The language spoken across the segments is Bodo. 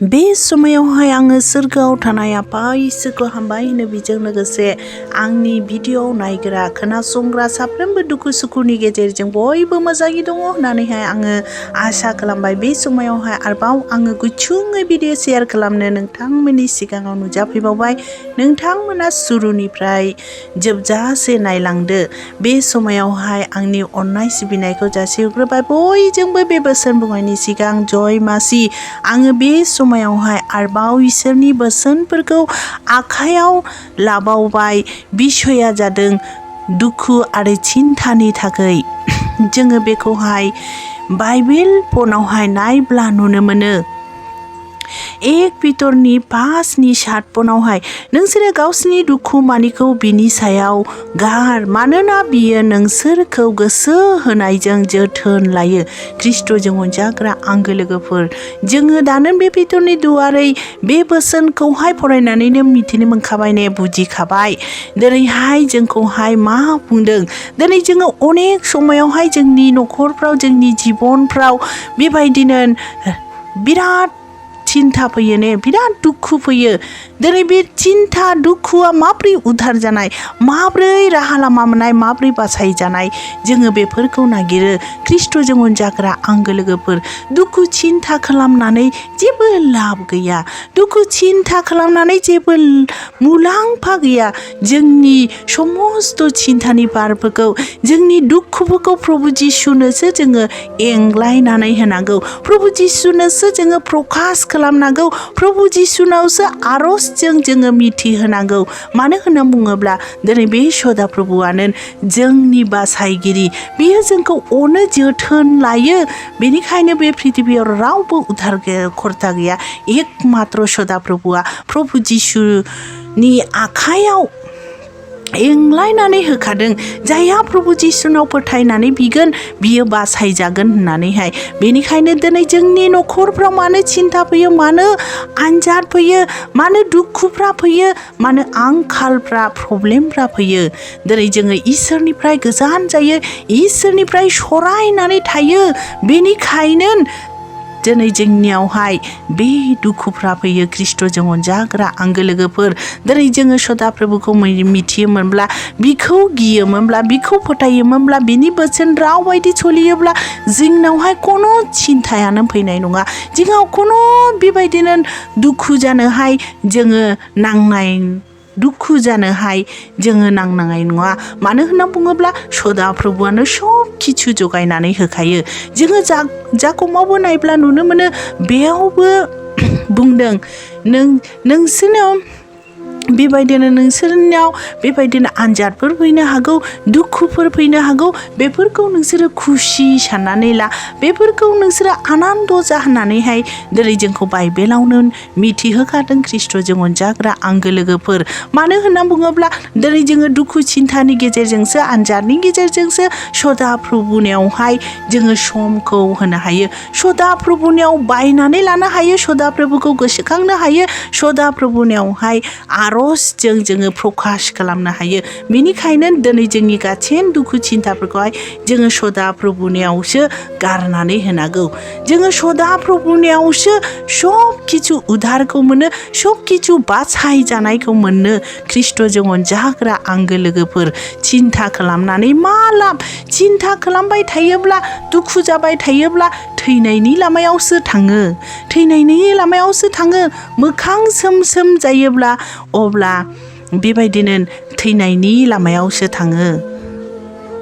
बे समायावहाय आङो सोरगोआव थानाय आफा इसोरखौ हामबाय होनो बेजों लोगोसे आंनि भिडिअ नायग्रा खोनासंग्रा साफ्रोमबो दुखु सुखुनि गेजेरजों बयबो मोजाङै दङ होननानैहाय आङो आसा खालामबाय। बे समायावहाय आरोबाव आङो गुसुङै भिडिअ शेयार खालामनो नोंथांमोननि सिगाङाव नुजाफैबावबाय। नोंथांमोना सुरुनिफ्राय जोबजासे नायलांदो। बे समायावहाय आंनि अननाय सिबिनायखौ जासिहरग्रोबाय बयजोंबो बे बोसोन बुंनायनि सिगां जय मासि। आङो बे समायावहाय आरोबाव इसोरनि बोसोनफोरखौ आखायाव लाबावबाय। बिसया जादों दुखु आरो चिन्तानि थाखाय। जोङो बेखौहाय बाइबेल फनावहाय नायब्ला नुनो मोनो। 1 पिटरनि 5:7 पनावहाय नोंसोरो गावसिनि दुखु मानिखौ बिनि सायाव गार, मानोना बियो नोंसोरखौ गोसो होनायजों जोथोन लायो। ख्रिस्ट'जों अनजाग्रा आंगो लोगोफोर, जोङो दानो बे पिटरनि दुआरै बे बोसोनखौहाय फरायनानैनो मिथिनो मोनखाबाय ने, बुजिखाबाय। दिनैहाय जोंखौहाय मा बुंदों? दिनै जोङो अनेक समायावहाय जोंनि न'खरफ्राव, जोंनि जिबनफ्राव बेबायदिनो बिराद चिन्ता फैयो ने, बिराद दुखु फैयो। दिनै बे चिन्ता दुखुआ माब्रै उद्धार जानाय, माब्रै राहा लामा मोननाय, माब्रै बासाय जानाय, जोङो बेफोरखौ नागिरो। ख्रिस्ट'जों अनजाग्रा आंगो लोगोफोर, दुखु चिन्ता खालामनानै जेबो लाब गैया। दुखु चिन्ता खालामनानै जेबो मुलाम्फा गैया। जोंनि समस्त चिन्तानि बारफोरखौ, जोंनि दुखुफोरखौ प्रभु जिसुनोसो जोङो एंग्लायनानै होनांगौ। प्रभु जिसुनोसो जोङो प्रकाश खालामनांगौ। प्रभु जिसुनावसो आरजजों जोङो मिथिहोनांगौ। मानो होनना बुङोब्ला दिनै बे सदा प्रभुआनो जोंनि बासायगिरि। बियो जोंखौ अनो, जोथोन लायो। बेनिखायनो बे पृथिबियाव रावबो उद्धारकर्ता गैया। एकमात्र सदा प्रभुआ प्रभु जिसुनि आखायाव एंग्लायनानै होखादों। जायहा प्रभु जिसुनाव फोथायनानै बिगोन बियो बासायजागोन होननानैहाय। बेनिखायनो दिनै जोंनि न'खरफ्राव मानो चिन्ता फैयो, मानो आनजाद फैयो, मानो दुखुफ्रा फैयो, मानो आंखालफ्रा, प्रब्लेमफ्रा फैयो? दिनै जोङो इसोरनिफ्राय गोजान जायो, इसोरनिफ्राय सरायनानै थायो। बेनिखायनो दिनै जोंनियावहाय बे दुखुफ्रा फैयो। ख्रिस्ट'जों अनजाग्रा आंगो लोगोफोर, दिनै जोङो सदा प्रभुखौ मिथियोमोनब्ला, बिखौ गियोमोनब्ला, बिखौ फोथायोमोनब्ला, बिनि बोसोन राव बायदि सोलियोब्ला जोंनावहाय खुनु चिन्तायानो फैनाय नङा। जोंनाव खुनु बेबायदिनो दुखु जानोहाय जोङो नांनाय, दुखु जानोहाय जोङो नांनाय नङा। मानो होनना बुङोब्ला सदा प्रभुआनो सब किछु जगायनानै होखायो। जोङो जाखौ मावबोनायब्ला नुनो मोनो, बेयावबो बुंदों नोंसोरनाव बेबायदिनो आनजादफोर फैनो हागौ, दुखुफोर फैनो हागौ। बेफोरखौ नोंसोरो खुसि साननानै ला, बेफोरखौ नोंसोरो आनन्द जा होननानैहाय दिनै जोंखौ बाइबेलावनो मिथिहोखादों ख्रिस्ट'जों अनजाग्रा आंगो लोगोफोर। मानो होनना बुङोब्ला दिनै जोङो दुखु चिन्तानि गेजेरजोंसो, आनजादनि गेजेरजोंसो सदा प्रभुनियावहाय जोङो समखौ होनो हायो। सदा प्रभुनियाव बायनानै लानो हायो, सदा प्रभुखौ गोसोखांनो हायो, सदा प्रभुनियावहाय आरजजों जोङो प्रकाश खालामनो हायो। बेनिखायनो दिनै जोंनि गासैन दुखु चिन्ताफोरखौहाय जोङो सदा प्रभुनियावसो गारनानै होनांगौ। जोङो सदा प्रभुनियावसो सब किछु उद्धारखौ मोनो, सब किछु बासाय जानायखौ मोनो। ख्रिस्ट'जों अनजाग्रा आंगो लोगोफोर, चिन्ता खालामनानै मा लाब? चिन्ता खालामबाय थायोब्ला, दुखु जाबाय थायोब्ला थैनायनि लामायावसो थाङो। थैनायनि लामायावसो थाङो। मोखां सोम जायोब्ला अब्ला बेबायदिनो थैनायनि लामायावसो थाङो।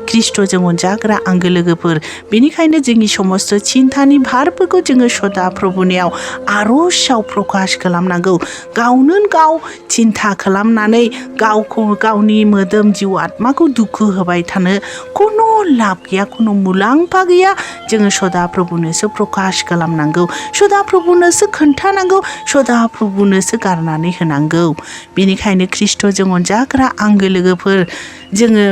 ख्रिस्ट'जों अनजाग्रा आंगो लोगोफोर, बेनिखायनो जोंनि समस्त चिन्तानि भारफोरखौ जोङो सदा प्रभुनियाव आरजआव प्रकाश खालामनांगौ। गावनो गाव चिन्ता खालामनानै गावखौ, गावनि मोदोम जिउ आत्माखौ दुखु होबाय थानो खुनु लाब गैया, खुनु मुलाम्फा गैया। जोङो सदा प्रभुनोसो प्रकाश खालामनांगौ, सदा प्रभुनोसो खोन्थानांगौ, सदा प्रभुनोसो गारनानै होनांगौ। बेनिखायनो ख्रिस्ट'जों अनजाग्रा आंगो लोगोफोर, जोङो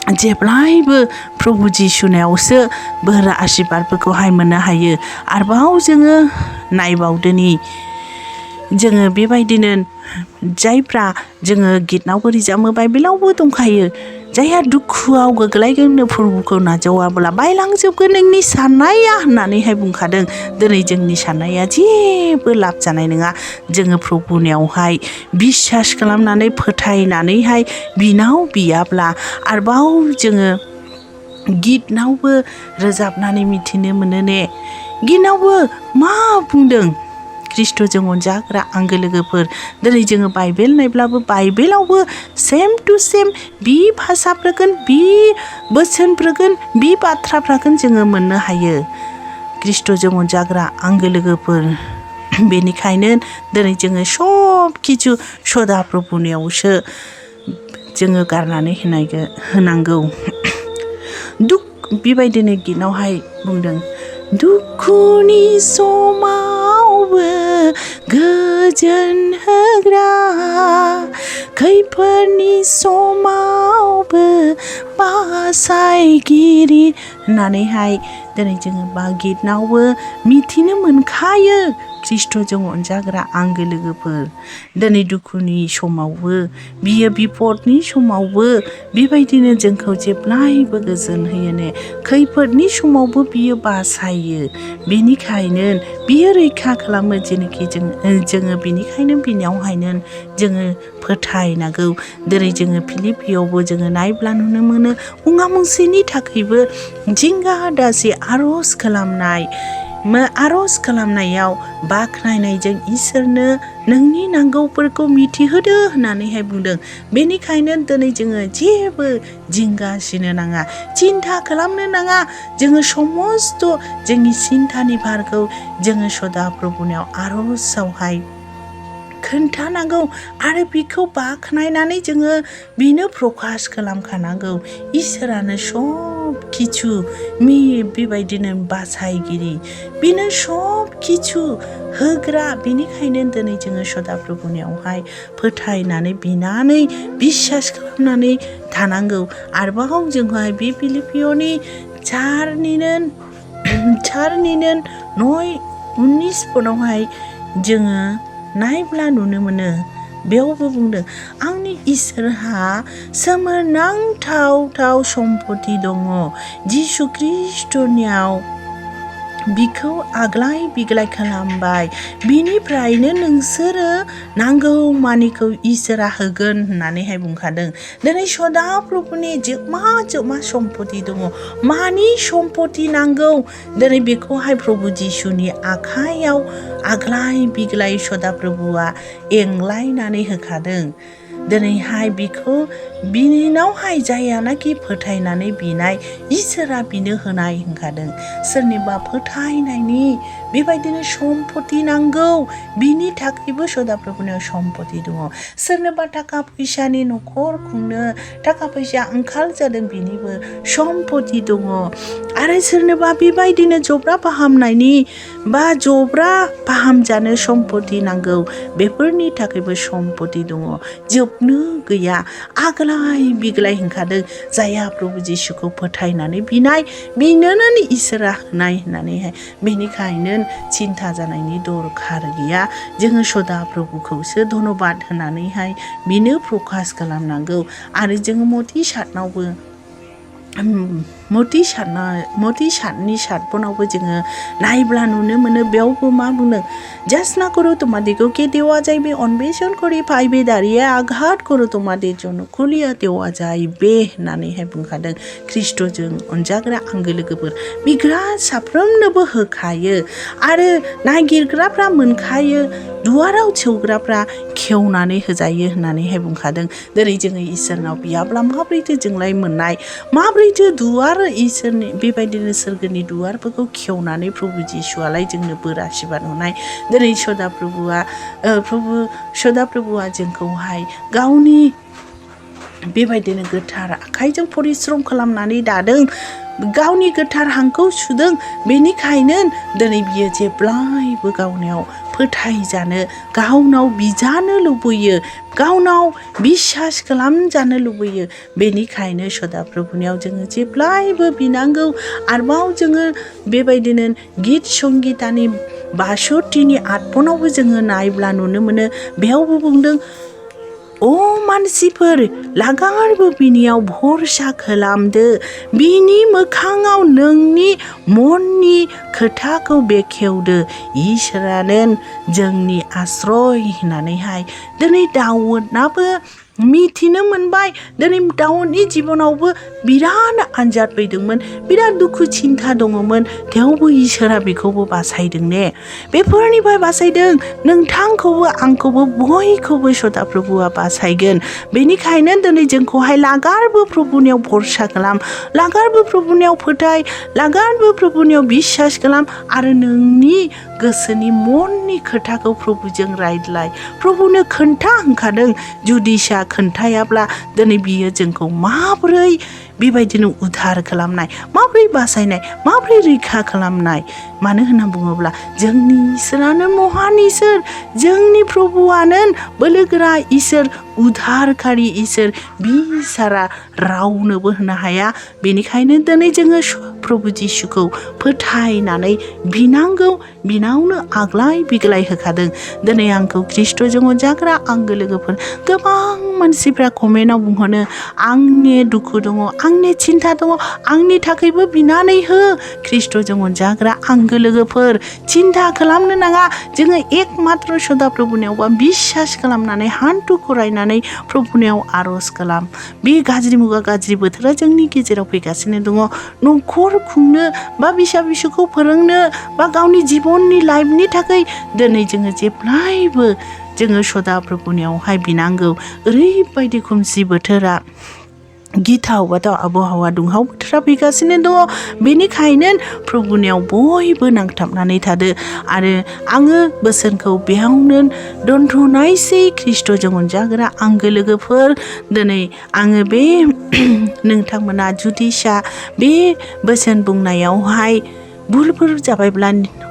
जेब्लायबो प्रभु जिसुनायावसो बोर आशीर्बादफोरखौहाय मोननो हायो। आरोबाव जोङो नायबावदोनि, जोङो बेबायदिनो जायफ्रा जोङो गितनावबो रोजाबो, बाइबेलावबो दंखायो। जायहा दुखुआव गोग्लैगोन प्रभुखौ नाजावाब्ला बायलांजोबगोन नोंनि साननाया होननानैहाय बुंखादों। दिनै जोंनि साननाया जेबो लाब जानाय नङा। जोङो प्रभुनियावहाय बिसास खालामनानै फोथायनानैहाय बिनाव बियाब्ला आरोबाव जोङो गितनावबो रोजाबनानै मिथिनो मोनो ने। गितनावबो मा बुंदों? ख्रिस्ट'जों अनजाग्रा आंगो लोगोफोर, दिनै जोङो बाइबेल नायब्लाबो बाइबेलावबो सेम टु सेम बि भाषाफोरखौ बि बोसोनफोरखौ बि बाथ्राफोरखौ जोङो मोननो हायो। ख्रिस्ट'जों अनजाग्रा आंगो लोगोफोर, बेनिखायनो दिनै जोङो सब खिछु सदा प्रभुनियावसो जोङो गारनानै होनांगौ। बेबायदिनो गितनावहाय बुंदों, दुखुनि समावबो गोजोन होग्रा, खैफोदनि समावबो बासायगिरि होननानैहाय दिनै जोङो गितनावबो मिथिनो मोनखायो। ख्रिस्ट'जों अनजाग्रा आंगो लोगोफोर, दिनै दुखुनि समावबो बियो बिपदनि समावबो बेबायदिनो जोंखौ जेब्लायबो गोजोन होयो ने। खैफोदनि समावबो बियो बासायो। बेनिखायनो बियो रैखा खालामो। जेनोखि जोङो बेनिखायनो बिनियावहायनो जोङो फोथायनांगौ। दिनै जोङो फिलिपियावबो जोङो नायब्ला नुनो मोनो, मुंसेनि थाखायबो जिंगा दासि आर'ज खालामनायाव बाख्नायनायजों इसोरनो नोंनि नांगौफोरखौ मिथिहोदो होननानैहाय बुंदों। बेनिखायनो दिनै जोङो जेबो जिंगासिनो नाङा, सिन्था खालामनो नाङा। जोङो समस्त जोंनि सिन्थानि भारखौ जोङो सदा प्रभुनियाव आर'जआवहाय खोन्थानांगौ आरो बिखौ बाख्नायनानै जोङो बिनो प्रकास खालामखानांगौ। इसोरानो सब खिछु बेबायदिनो बासायगिरि, बिनो सब खिछु होग्रा। बेनिखायनो दिनै जोङो सदा प्रभुनियावहाय फोथायनानै बिनानै बिसास खालामनानै थानांगौ। आरोबाव जोंहाय बे फिलिपियनि 4:19 जोङो नायब्ला नुनो मोनो, बेयावबो बुंदों, आंनि इसोरहा सोमोनांथाव सम्पति दङ। जिसु ख्रिस्ट'नियाव बिखौ आग्लाय बिग्लाय खालामबाय। बिनिफ्रायनो नोंसोरो नांगौ मानिखौ इसोरा होगोन होननानैहाय बुंखादों। दिनै सदा प्रभुनि जोबमा सम्पति दङ। मानि सम्पति नांगौ? दिनै बेखौहाय प्रभु जिसुनि आखायाव आग्लाय बिग्लाय सदा प्रभुआ एंलायनानै होखादों। दिनैहाय बिखौ बिनावहाय जायानाखि फोथायनानै बिनाय, इसोरा बिनो होनाय होनखादों। सोरनिबा फोथायनायनि बेबायदिनो सम्पति नांगौ, बिनि थाखायबो सदा प्रभुनियाव सम्पति दङ। सोरनोबा थाखा फैसानि न'खर खुंनो थाखा फैसा आंखाल जादों, बिनिबो सम्पति दङ। आरो सोरनोबा बेबायदिनो जब्रा फाहामनायनि बा जब्रा फाहामजानो सम्पति नांगौ, बेफोरनि थाखायबो सम्पति दङ। जोबनो गैया, आग्लाय बिग्लाय होनखादों। जायहा प्रभु जिसुखौ फोथायनानै बिनाय, बिनोनो इसोरा होनाय होननानैहाय। बेनिखायनो सिन्था जानायनि दरखार गैया। जोङो सदा प्रभुखौसो धन्यबाद होनानैहाय बिनो प्रकास खालामनांगौ। आरो जोङो मति सातनि सातपनावबो जोङो नायब्ला नुनो मोनो, बेयावबो मा बुंदों, যাচনা করো তোমাদিগকে দেওয়া যাইবে, অন্বেষণ করে পাইবে, দাঁড়িয়ে আঘাত করো তোমাদের জন্য খুলিয়া দেওয়া যাইবে होननानैहाय बुंखादों। ख्रिस्ट'जों अनजाग्रा आंगो लोगोफोर, बिग्रा साफ्रोमनोबो होखायो आरो नागिरग्राफ्रा मोनखायो, दुवाराव सौग्राफ्रा खेवनानै होजायो होननानैहाय बुंखादों। दिनै जोङो इसोरनाव बियाब्ला माब्रैथो जोंलाय मोननाय, माब्रैथो दुवार इसोरनि बेबायदिनो सोरगोनि दुवारफोरखौ खेवनानै प्रभु जिसुआलाय जोंनो बोर आशीर्बाद होनाय। दिनै सदा प्रभुआ जोंखौहाय गावनि बेबायदिनो गोथार आखाइजों परिश्रम खालामनानै दादों, गावनि गोथार हांखौ सुदों। बेनिखायनो दिनै बियो जेब्लायबो गावनियाव फोथायजानो, गावनाव बिजानो लुबैयो, गावनाव बिसास खालामजानो लुबैयो। बेनिखायनो सदा प्रभुनियाव जोङो जेब्लायबो बिनांगौ। आरोबाव जोङो बेबायदिनो गित संगितानि 62 8 जोङो नायब्ला नुनो मोनो, बेयावबो बुंदों, मानसिफोर लागारबो बिनियाव भरसा खालामदो बिनि मोखाङाव नोंनि मननि खोथाखौ बेखेवदो इसोरानो जोंनि आश्रय होननानैहाय दिनै दाउदनाबो मिथिनो मोनबाय दिनै दाउदनि जिबनावबो बिराद आनजाद फैदोंमोन बिराद दुखु चिन्ता दङमोन थेवबो इसोरा बेखौबो बासायदों ने बेफोरनिफ्राय बासायदों नोंथांखौबो आंखौबो बयखौबो सदा प्रभुआ बासायगोन बेनिखायनो दिनै जोंखौहाय लागारबो प्रभुनियाव भरसा खालाम लागारबो प्रभुनियाव फोथाय लागारबो प्रभुनियाव बिसास खालाम आरो नोंनि गोसोनि मननि खोथाखौ प्रभुजों रायज्लाय प्रभुनो खोन्था होनखादों जुदिसा खोन्थायाब्ला दिनै बियो जोंखौ माबोरै बेबायदिनो उद्धार खालामनाय माबोरै बासायनाय माबोरै रैखा खालामनाय मानो होनना बुङोब्ला जोंनि इसोरानो महान इसोर जोंनि प्रभुआनो बोलोगोरा इसोर उद्धारकारि इसोर बिसारा रावनोबो होनो हाया बेनिखायनो दिनै जोङो प्रभु जिसुखौ फोथायनानै बिनांगौ बिनावनो आग्लाय बिग्लाय होखादों दिनै आंखौ ख्रिस्ट'जों अनजाग्रा आंगो लोगोफोर गोबां मानसिफ्रा कमेन्टआव बुंहरो आंनि दुखु दङ आंनि चिन्ता दङ आंनि थाखायबो बिनानै हो ख्रिस्ट'जों अनजाग्रा आंगो लोगोफोर चिन्ता खालामनो नाङा जोङो एकमात्र सदा प्रभुनियावबा बिसास खालामनानै हान्थु खरायनानै प्रभुनियाव आर'ज खालाम बे गाज्रि मुगा गाज्रि बोथोरा जोंनि गेजेराव फैगासिनो दङ न'खर खुंनो बा फिसा फिसौखौ फोरोंनो बा गावनि जिबननि लाइफनि थाखाय दिनै जोङो जेब्लायबो जोङो सदा प्रभुनियावहाय बिनांगौ ओरैबायदि खोमसि बोथोरा गिथाव बाथाव आबहावा दुंहाव बोथोरा फैगासिनो दङ बेनिखायनो प्रभुनियाव बयबो नांथाबनानै थादो आरो आङो बोसोनखौ बेयावनो दोनथ'नायसै ख्रिस्ट'जों अनजाग्रा आंगो लोगोफोर दिनै आङो बे नोंथांमोना जुदिसा बे बोसोन बुंनायावहाय भुलफोर जाबायब्ला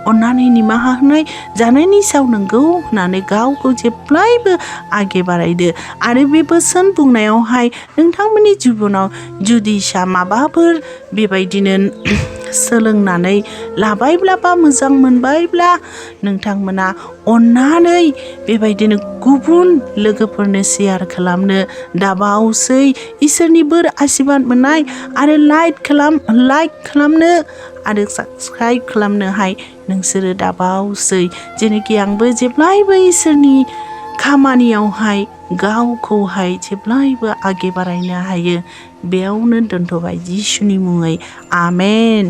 अन्नानै निमाहा होनाय जानायनि सायाव नंगौ होननानै गावखौ जेब्लायबो आगे बारायदो आरो बे बोसोन बुंनायावहाय नोंथांमोननि जिबनाव जुदिसा माबाफोर बेबायदिनो सोलोंनानै लाबायब्ला बा मोजां मोनबायब्ला नोंथांमोना अन्नानै बेबायदिनो गुबुन लोगोफोरनो शेयार खालामनो दाबावसै इसोरनि बोर आशीर्बाद मोननाय आरो लाइक खालामनो आरो साबस्क्राइब खालामनोहाय नोंसोरो दाबावसै जेनोखि आंबो जेब्लायबो इसोरनि खामानियावहाय गावखौहाय जेब्लायबो आगे बारायनो हायो बेयावनो दोनथ'बाय जिसुनि मुङै आमेन।